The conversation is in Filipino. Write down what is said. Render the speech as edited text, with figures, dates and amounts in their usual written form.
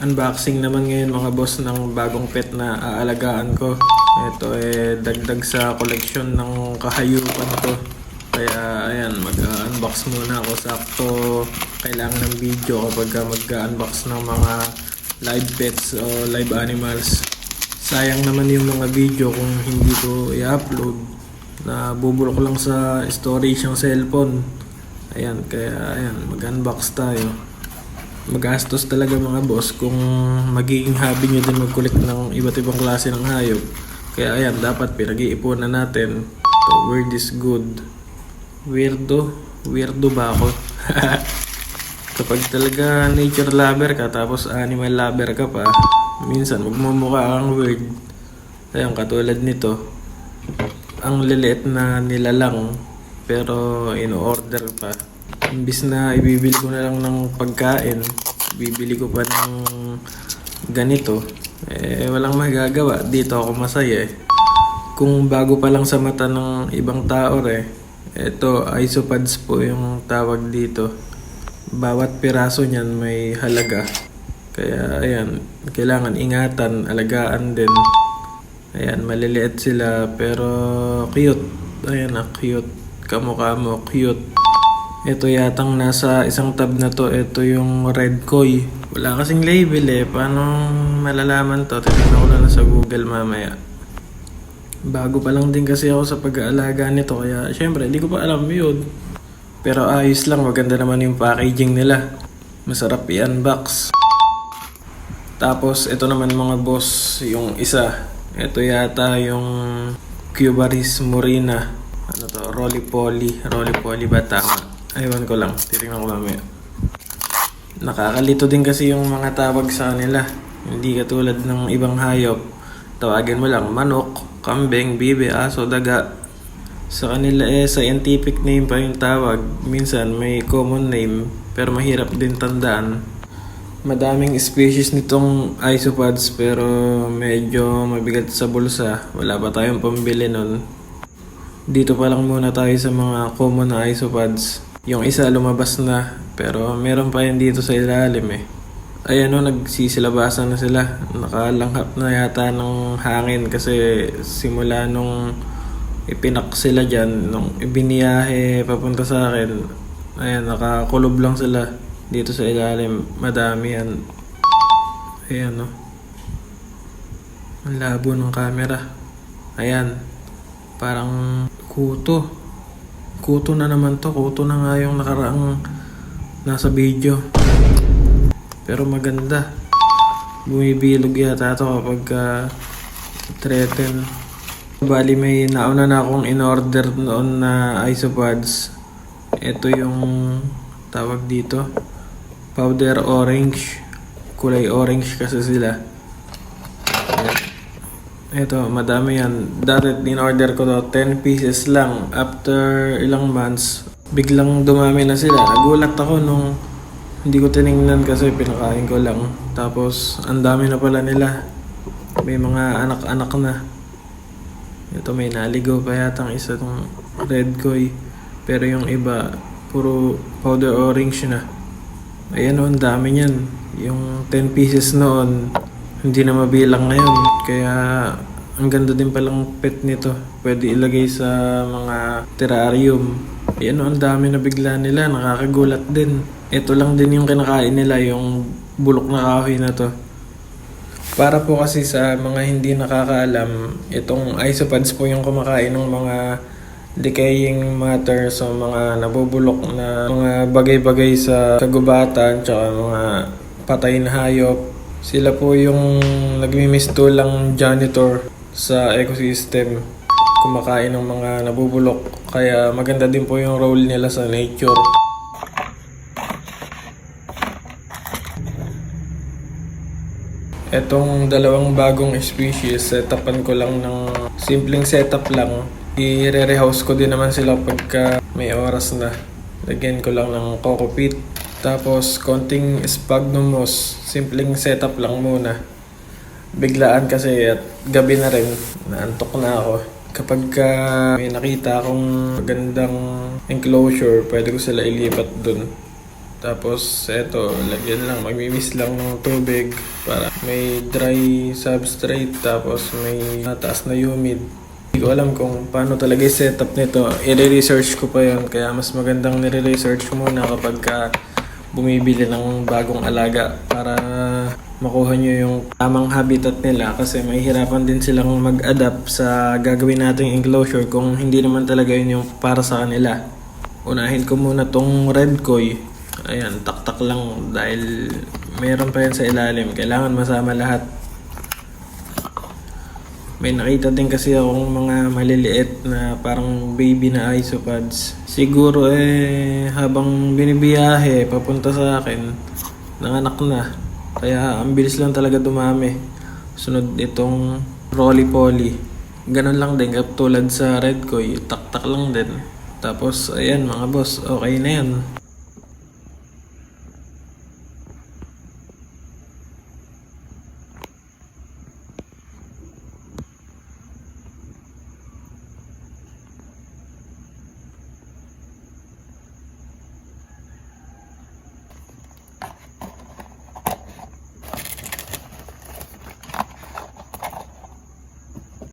Unboxing naman ngayon mga boss ng bagong pet na aalagaan ko. Ito dagdag sa koleksyon ng kahayupan ko. Kaya ayan, mag-unbox muna ako. Sakto kailangan ng video kapag mag-unbox ng mga live pets o live animals. Sayang naman yung mga video kung hindi ko i-upload. Nabubulok lang sa storage ng cellphone. Ayan, kaya ayan, mag-unbox tayo. Magastos talaga mga boss kung magiging hobby nyo din mag-collect ng iba't ibang klase ng hayop. Kaya ayan, dapat pinag-iipunan natin. The word is good. Weirdo ba ako? Kapag talaga nature lover ka tapos animal lover ka pa, minsan magmumukha kang weird. Ayan, katulad nito. Ang liliit na nilalang pero in-order pa. Imbis na ibibili ko na lang ng pagkain, bibili ko pa ng ganito, walang magagawa. Dito ako masaya Kung bago pa lang sa mata ng ibang tao ito isopods po yung tawag dito. Bawat piraso niyan may halaga. Kaya ayan, kailangan ingatan, alagaan din. Ayan, maliliit sila pero cute. Ayan cute. Kamukha mo, cute. Ito yatang nasa isang tab na to, ito yung red koi. Wala kasing label paano malalaman to? Titignan ko na sa Google mamaya. Bago pa lang din kasi ako sa pag-aalaga nito, kaya syempre hindi ko pa alam yun. Pero ayos lang, maganda naman yung packaging nila. Masarap i-unbox. Tapos ito naman mga boss, yung isa. Ito yata yung Cubaris Morina. Ano to? Roly-poly ba tama? Aywan ko lang, titignan ko mamaya. Nakakalito din kasi yung mga tawag sa kanila. Hindi katulad ng ibang hayop. Tawagin mo lang manok, kambing, bibe, aso, daga. Sa kanila scientific name pa yung tawag. Minsan may common name pero mahirap din tandaan. Madaming species nitong isopods pero medyo mabigat sa bulsa. Wala pa tayong pambili nun. Dito pa lang muna tayo sa mga common na isopods. Yung isa lumabas na, pero meron pa yan dito sa ilalim Ayan nagsisilabasan na sila. Nakalanghap na yata ng hangin kasi simula nung ipinak sila dyan, nung ibiniyahe papunta sa akin, ayan, nakakulob lang sila dito sa ilalim. Madami yan. Ayan ang labo ng camera. Ayan, parang kuto na naman to. Kuto na nga yung nakaraang nasa video. Pero maganda. Bumibilog yata ito kapag threaten. Bali may nauna na akong in-order noon na isopods. Ito yung tawag dito. Powder orange. Kulay orange kasi sila. Ito, madami yan. Dati in-order ko to, 10 pieces lang. After ilang months, biglang dumami na sila. Nagulat ako nung hindi ko tinignan kasi pinakain ko lang. Tapos, ang dami na pala nila. May mga anak-anak na. Ito, may naligaw pa yatang isa tong red koi. Pero yung iba, puro powder orange na. Ayan ang dami niyan. Yung 10 pieces noon, hindi na mabilang ngayon. Kaya ang ganda din palang pet nito. Pwede ilagay sa mga terrarium. Ayan ang dami na bigla nila. Nakakagulat din. Ito lang din yung kinakain nila, yung bulok na kahoy na to. Para po kasi sa mga hindi nakakaalam, itong isopods po yung kumakain ng mga decaying matter, so mga nabubulok na mga bagay-bagay sa kagubatan, tsaka mga patay na hayop. Sila po yung nagmimistulang janitor sa ecosystem, kumakain ng mga nabubulok. Kaya maganda din po yung role nila sa nature. Etong dalawang bagong species, setapan ko lang ng simpleng setup lang. I-re-rehouse ko din naman sila pagka may oras na. Lagyan ko lang ng coco peat. Tapos konting sphagnum moss. Simpleng setup lang muna. Biglaan kasi at gabi na rin. Naantok na ako. Kapag may nakita akong magandang enclosure, pwede ko sila ilipat dun. Tapos eto, lagyan lang, magmimis lang ng tubig para may dry substrate tapos may mataas na humid. Hindi ko alam kung paano talaga yung setup nito. I-research ko pa yun, kaya mas magandang nire-research ko muna kapag bumibili ng bagong alaga para makuha nyo yung tamang habitat nila kasi mahihirapan din silang mag-adapt sa gagawin nating enclosure kung hindi naman talaga yun yung para sa kanila. Unahin ko muna tong red koi. Ayan, taktak lang dahil meron pa yan sa ilalim. Kailangan masama lahat. May nakita din kasi akong mga maliliit na parang baby na isopods. Siguro habang binibiyahe papunta sa akin, nanganak na. Kaya ang bilis lang talaga dumami. Sunod itong roly-poly. Ganun lang din tulad sa red koi, taktak lang din. Tapos ayan mga boss, okay na yan.